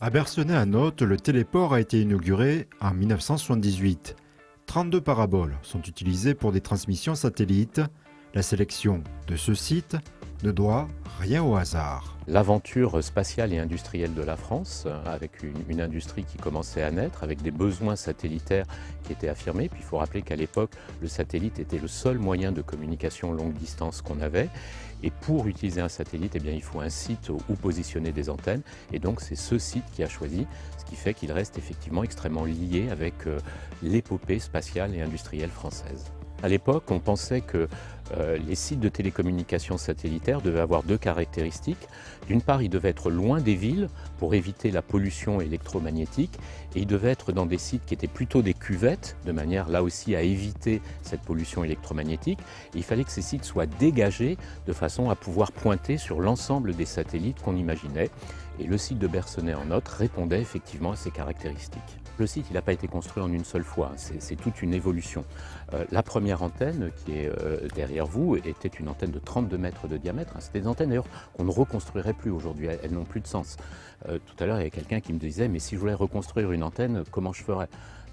À Bercenay-en-Othe, le téléport a été inauguré en 1978. 32 paraboles sont utilisées pour des transmissions satellites. La sélection de ce site ne doit rien au hasard. L'aventure spatiale et industrielle de la France, avec une industrie qui commençait à naître, avec des besoins satellitaires qui étaient affirmés. Puis il faut rappeler qu'à l'époque, le satellite était le seul moyen de communication longue distance qu'on avait. Et pour utiliser un satellite, eh bien, il faut un site où positionner des antennes. Et donc c'est ce site qui a choisi, ce qui fait qu'il reste effectivement extrêmement lié avec l'épopée spatiale et industrielle française. À l'époque, on pensait que les sites de télécommunications satellitaires devaient avoir deux caractéristiques. D'une part, ils devaient être loin des villes pour éviter la pollution électromagnétique et ils devaient être dans des sites qui étaient plutôt des cuvettes, de manière là aussi à éviter cette pollution électromagnétique. Et il fallait que ces sites soient dégagés de façon à pouvoir pointer sur l'ensemble des satellites qu'on imaginait. Et le site de Bercenay-en-Othe répondait effectivement à ces caractéristiques. Le site, il n'a pas été construit en une seule fois, c'est toute une évolution. La première antenne qui est derrière vous était une antenne de 32 mètres de diamètre. C'est des antennes d'ailleurs qu'on ne reconstruirait plus aujourd'hui, elles n'ont plus de sens. Tout à l'heure, il y avait quelqu'un qui me disait « mais si je voulais reconstruire une antenne, comment je ferais ?»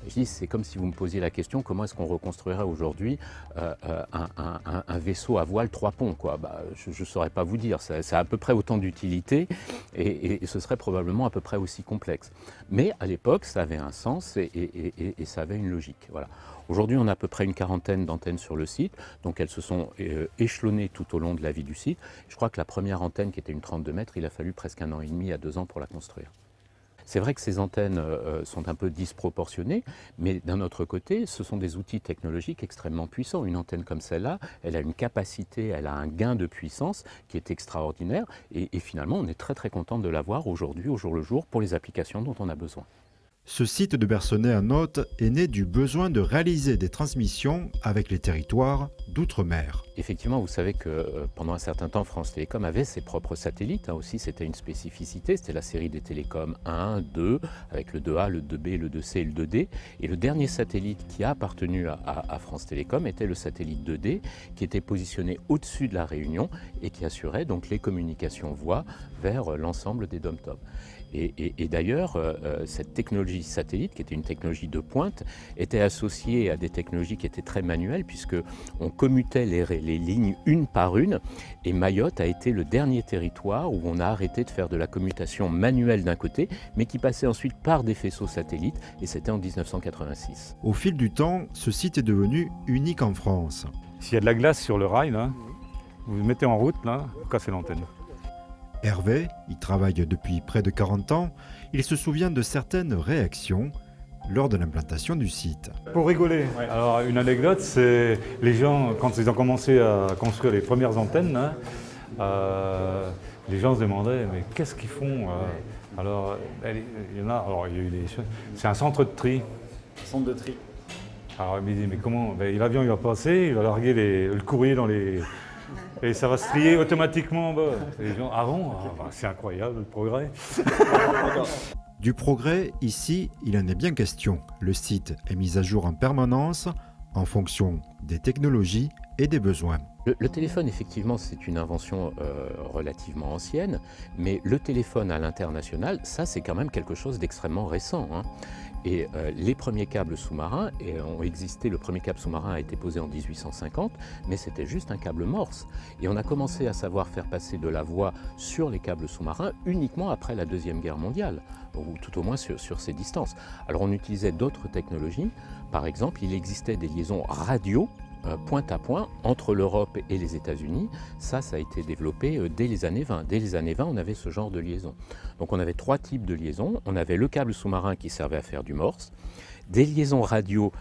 Je dis, c'est comme si vous me posiez la question, comment est-ce qu'on reconstruirait aujourd'hui un vaisseau à voile 3 ponts quoi. Je ne saurais pas vous dire, ça a à peu près autant d'utilité et ce serait probablement à peu près aussi complexe. Mais à l'époque, ça avait un sens et ça avait une logique. Voilà. Aujourd'hui, on a à peu près une quarantaine d'antennes sur le site, donc elles se sont échelonnées tout au long de la vie du site. Je crois que la première antenne, qui était une 32 mètres, il a fallu presque 1 an et demi à 2 ans pour la construire. C'est vrai que ces antennes sont un peu disproportionnées, mais d'un autre côté, ce sont des outils technologiques extrêmement puissants. Une antenne comme celle-là, elle a une capacité, elle a un gain de puissance qui est extraordinaire. Et finalement, on est très très content de l'avoir aujourd'hui, au jour le jour, pour les applications dont on a besoin. Ce site de Bercenay-en-Othe est né du besoin de réaliser des transmissions avec les territoires d'outre-mer. Effectivement, vous savez que pendant un certain temps, France Télécom avait ses propres satellites. Aussi, c'était une spécificité. C'était la série des télécoms 1, 2, avec le 2A, le 2B, le 2C et le 2D. Et le dernier satellite qui a appartenu à France Télécom était le satellite 2D, qui était positionné au-dessus de la Réunion et qui assurait donc les communications voix vers l'ensemble des dom-tom. Et d'ailleurs, cette technologie satellite, qui était une technologie de pointe, était associée à des technologies qui étaient très manuelles, puisqu'on commutait les lignes une par une, et Mayotte a été le dernier territoire où on a arrêté de faire de la commutation manuelle d'un côté, mais qui passait ensuite par des faisceaux satellites, et c'était en 1986. Au fil du temps, ce site est devenu unique en France. S'il y a de la glace sur le rail, là, vous mettez en route, là, vous cassez l'antenne. Hervé y travaille depuis près de 40 ans. Il se souvient de certaines réactions lors de l'implantation du site. Pour rigoler, alors une anecdote, c'est les gens, quand ils ont commencé à construire les premières antennes, là, les gens se demandaient mais qu'est-ce qu'ils font Alors, il y en a, alors il y a eu des choses. C'est un centre de tri. Centre de tri. Alors il me dit mais comment l'avion il va passer, il va larguer le courrier dans les... Et ça va se trier automatiquement. Les gens, ah bon, c'est incroyable le progrès. Du progrès, ici, il en est bien question. Le site est mis à jour en permanence en fonction des technologies et des besoins. Le téléphone, effectivement, c'est une invention relativement ancienne, mais le téléphone à l'international, ça, c'est quand même quelque chose d'extrêmement récent. Et les premiers câbles sous-marins ont existé. Le premier câble sous-marin a été posé en 1850, mais c'était juste un câble Morse. Et on a commencé à savoir faire passer de la voix sur les câbles sous-marins uniquement après la Deuxième Guerre mondiale, ou tout au moins sur ces distances. Alors on utilisait d'autres technologies. Par exemple, il existait des liaisons radio, point à point, entre l'Europe et les États-Unis. Ça a été développé dès les années 20. Dès les années 20, on avait ce genre de liaison. Donc on avait 3 types de liaisons. On avait le câble sous-marin qui servait à faire du Morse, des liaisons radio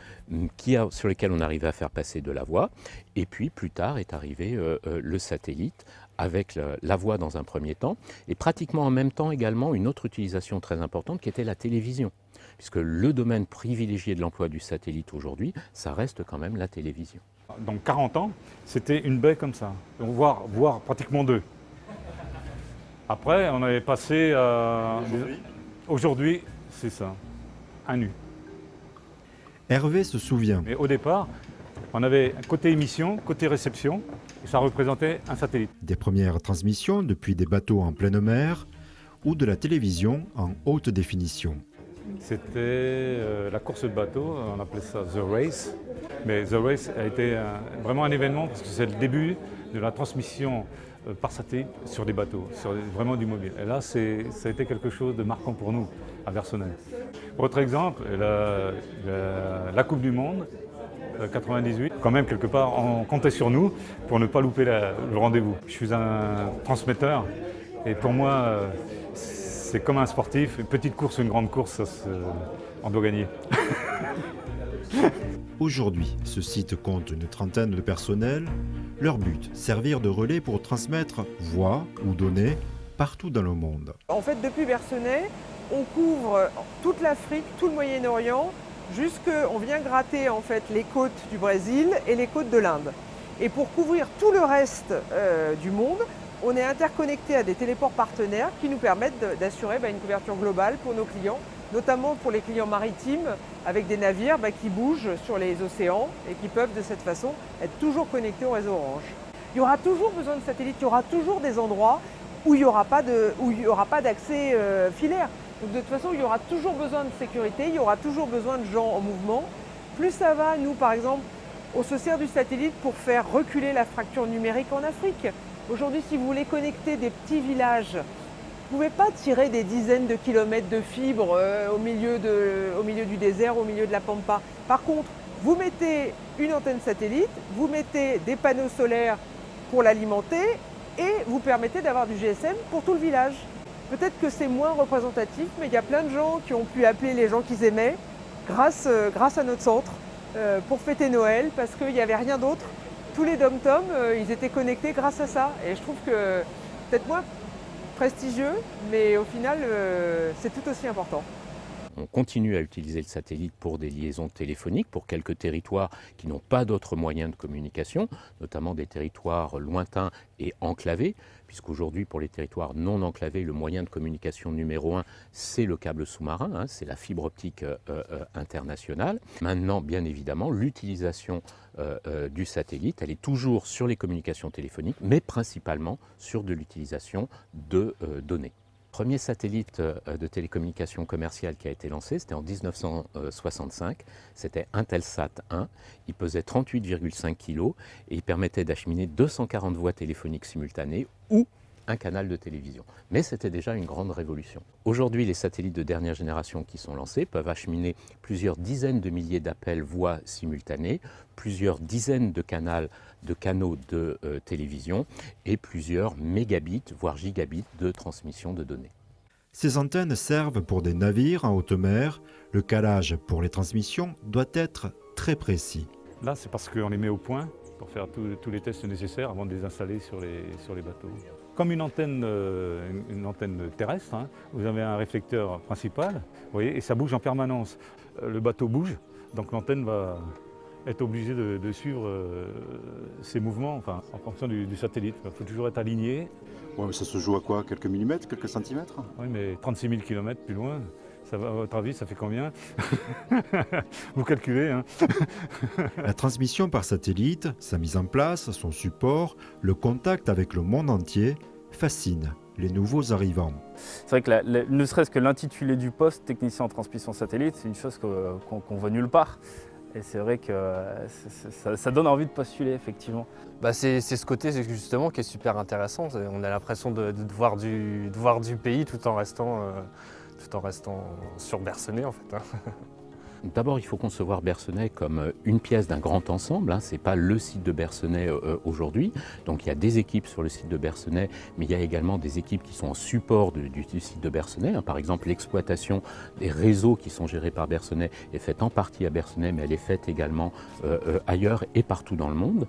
sur lesquelles on arrivait à faire passer de la voix, et puis plus tard est arrivé le satellite, avec la voix dans un premier temps, et pratiquement en même temps également une autre utilisation très importante qui était la télévision. Puisque le domaine privilégié de l'emploi du satellite aujourd'hui, ça reste quand même la télévision. Dans 40 ans, c'était une baie comme ça, voire pratiquement 2. Après, on avait passé à... Aujourd'hui, c'est ça, un nu. Hervé se souvient. Mais au départ, on avait côté émission, côté réception, et ça représentait un satellite. Des premières transmissions depuis des bateaux en pleine mer ou de la télévision en haute définition. C'était la course de bateau, on appelait ça The Race. Mais The Race a été vraiment un événement parce que c'est le début de la transmission par satellite sur des bateaux, sur vraiment du mobile. Et là, ça a été quelque chose de marquant pour nous, à Bersonnet. Autre exemple, la Coupe du Monde, 98. Quand même, quelque part, on comptait sur nous pour ne pas louper le rendez-vous. Je suis un transmetteur et pour moi, c'est comme un sportif. Une petite course ou une grande course, on doit gagner. Aujourd'hui, ce site compte une trentaine de personnels. Leur but, servir de relais pour transmettre voix ou données partout dans le monde. En fait, depuis Bersonnet, on couvre toute l'Afrique, tout le Moyen-Orient, on vient gratter en fait les côtes du Brésil et les côtes de l'Inde. Et pour couvrir tout le reste du monde, on est interconnecté à des téléports partenaires qui nous permettent d'assurer une couverture globale pour nos clients, notamment pour les clients maritimes avec des navires qui bougent sur les océans et qui peuvent de cette façon être toujours connectés au réseau Orange. Il y aura toujours besoin de satellites, il y aura toujours des endroits où il n'y aura pas d'accès filaire. Donc de toute façon, il y aura toujours besoin de sécurité, il y aura toujours besoin de gens en mouvement. Plus ça va, nous par exemple, on se sert du satellite pour faire reculer la fracture numérique en Afrique. Aujourd'hui, si vous voulez connecter des petits villages, vous ne pouvez pas tirer des dizaines de kilomètres de fibres au milieu du désert, au milieu de la pampa. Par contre, vous mettez une antenne satellite, vous mettez des panneaux solaires pour l'alimenter et vous permettez d'avoir du GSM pour tout le village. Peut-être que c'est moins représentatif, mais il y a plein de gens qui ont pu appeler les gens qu'ils aimaient grâce à notre centre pour fêter Noël parce qu'il n'y avait rien d'autre. Tous les dom-toms, ils étaient connectés grâce à ça. Et je trouve que peut-être moins prestigieux, mais au final, c'est tout aussi important. On continue à utiliser le satellite pour des liaisons téléphoniques, pour quelques territoires qui n'ont pas d'autres moyens de communication, notamment des territoires lointains et enclavés, puisqu'aujourd'hui, pour les territoires non enclavés, le moyen de communication numéro 1, c'est le câble sous-marin, c'est la fibre optique internationale. Maintenant, bien évidemment, l'utilisation du satellite, elle est toujours sur les communications téléphoniques, mais principalement sur de l'utilisation de données. Le premier satellite de télécommunication commerciale qui a été lancé, c'était en 1965, c'était Intelsat 1, il pesait 38,5 kg et il permettait d'acheminer 240 voix téléphoniques simultanées ou un canal de télévision. Mais c'était déjà une grande révolution. Aujourd'hui, les satellites de dernière génération qui sont lancés peuvent acheminer plusieurs dizaines de milliers d'appels voix simultanés, plusieurs dizaines de canaux de télévision et plusieurs mégabits, voire gigabits de transmission de données. Ces antennes servent pour des navires en haute mer. Le calage pour les transmissions doit être très précis. Là, c'est parce qu'on les met au point pour faire tous les tests nécessaires avant de les installer sur les bateaux. Comme une antenne terrestre, vous avez un réflecteur principal, vous voyez, et ça bouge en permanence. Le bateau bouge, donc l'antenne va être obligée de suivre ses mouvements en fonction du satellite. Il faut toujours être aligné. Ouais, mais ça se joue à quoi? Quelques millimètres, quelques centimètres? Oui, mais 36 000 km plus loin, ça va, à votre avis, ça fait combien? Vous calculez, La transmission par satellite, sa mise en place, son support, le contact avec le monde entier fascine les nouveaux arrivants. C'est vrai que ne serait-ce que l'intitulé du poste, technicien en transmission satellite, c'est une chose qu'on voit nulle part. Et c'est vrai que ça donne envie de postuler, effectivement. C'est ce côté justement qui est super intéressant. On a l'impression de voir du pays tout en restant sur Bersonnet en fait. D'abord, il faut concevoir Bersonnet comme une pièce d'un grand ensemble. Ce n'est pas le site de Bersonnet aujourd'hui. Donc il y a des équipes sur le site de Bersonnet, mais il y a également des équipes qui sont en support du site de Bersonnet. Par exemple, l'exploitation des réseaux qui sont gérés par Bersonnet est faite en partie à Bersonnet, mais elle est faite également ailleurs et partout dans le monde.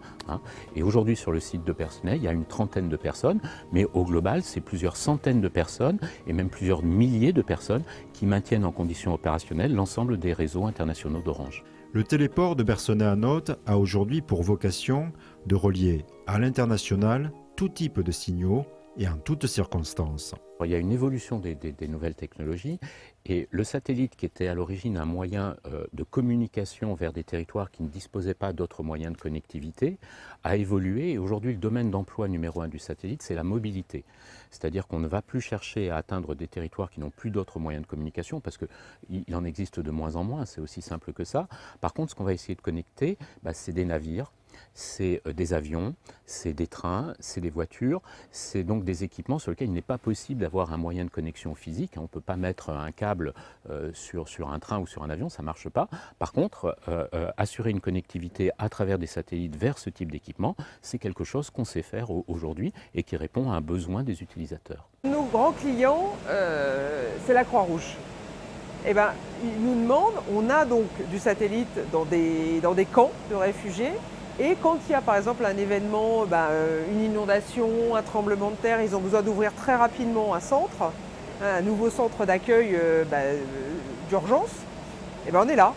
Et aujourd'hui, sur le site de Bersonnet, il y a une trentaine de personnes, mais au global, c'est plusieurs centaines de personnes et même plusieurs milliers de personnes qui maintiennent en conditions opérationnelles l'ensemble des réseaux internationaux d'Orange. Le téléport de Bersonnet-en-Othe a aujourd'hui pour vocation de relier à l'international tout type de signaux et en toutes circonstances. Il y a une évolution des nouvelles technologies et le satellite qui était à l'origine un moyen de communication vers des territoires qui ne disposaient pas d'autres moyens de connectivité a évolué et aujourd'hui le domaine d'emploi numéro 1 du satellite c'est la mobilité. C'est-à-dire qu'on ne va plus chercher à atteindre des territoires qui n'ont plus d'autres moyens de communication parce qu'il en existe de moins en moins, c'est aussi simple que ça. Par contre ce qu'on va essayer de connecter, c'est des navires, c'est des avions, c'est des trains, c'est des voitures, c'est donc des équipements sur lesquels il n'est pas possible d'avoir un moyen de connexion physique. On ne peut pas mettre un câble sur un train ou sur un avion, ça ne marche pas. Par contre, assurer une connectivité à travers des satellites vers ce type d'équipement, c'est quelque chose qu'on sait faire aujourd'hui et qui répond à un besoin des utilisateurs. Nos grands clients, c'est la Croix-Rouge. Eh ben, ils nous demandent, on a donc du satellite dans des camps de réfugiés. Et quand il y a par exemple un événement, une inondation, un tremblement de terre, ils ont besoin d'ouvrir très rapidement un centre, un nouveau centre d'accueil d'urgence, et on est là.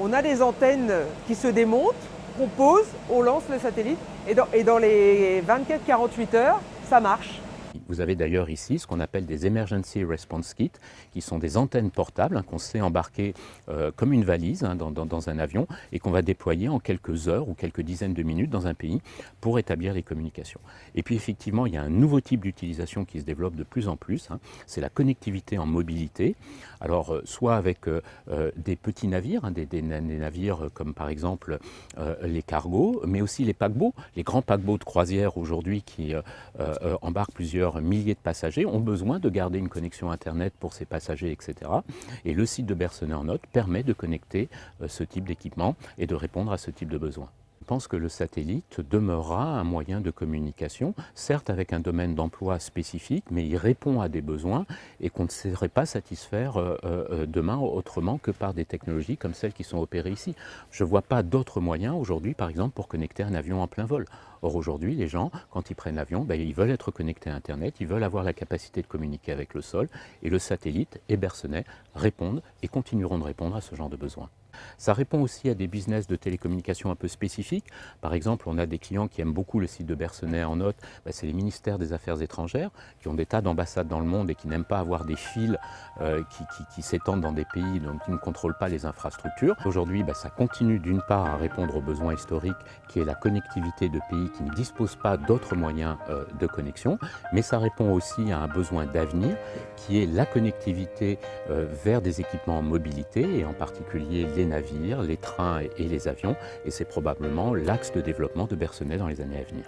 On a des antennes qui se démontent, on pose, on lance le satellite et dans les 24-48 heures, ça marche. Vous avez d'ailleurs ici ce qu'on appelle des Emergency Response Kits, qui sont des antennes portables qu'on sait embarquer comme une valise dans un avion et qu'on va déployer en quelques heures ou quelques dizaines de minutes dans un pays pour établir les communications. Et puis effectivement, il y a un nouveau type d'utilisation qui se développe de plus en plus, c'est la connectivité en mobilité. Alors soit avec des petits navires, des navires comme par exemple les cargos, mais aussi les paquebots, les grands paquebots de croisière aujourd'hui qui embarquent plusieurs milliers de passagers ont besoin de garder une connexion Internet pour ces passagers, etc. Et le site de Bercenay-en-Othe permet de connecter ce type d'équipement et de répondre à ce type de besoin. Je pense que le satellite demeurera un moyen de communication, certes avec un domaine d'emploi spécifique, mais il répond à des besoins et qu'on ne saurait pas satisfaire demain autrement que par des technologies comme celles qui sont opérées ici. Je ne vois pas d'autres moyens aujourd'hui, par exemple, pour connecter un avion en plein vol. Or aujourd'hui, les gens, quand ils prennent l'avion, ils veulent être connectés à Internet, ils veulent avoir la capacité de communiquer avec le sol, et le satellite et Bercenay répondent et continueront de répondre à ce genre de besoins. Ça répond aussi à des business de télécommunications un peu spécifiques. Par exemple, on a des clients qui aiment beaucoup le site de Bercenay-en-Othe, c'est les ministères des Affaires étrangères, qui ont des tas d'ambassades dans le monde et qui n'aiment pas avoir des fils qui s'étendent dans des pays donc, qui ne contrôlent pas les infrastructures. Aujourd'hui, ça continue d'une part à répondre aux besoins historiques, qui est la connectivité de pays qui ne disposent pas d'autres moyens de connexion, mais ça répond aussi à un besoin d'avenir, qui est la connectivité vers des équipements en mobilité, et en particulier les navires, les trains et les avions, et c'est probablement l'axe de développement de Bercenay dans les années à venir.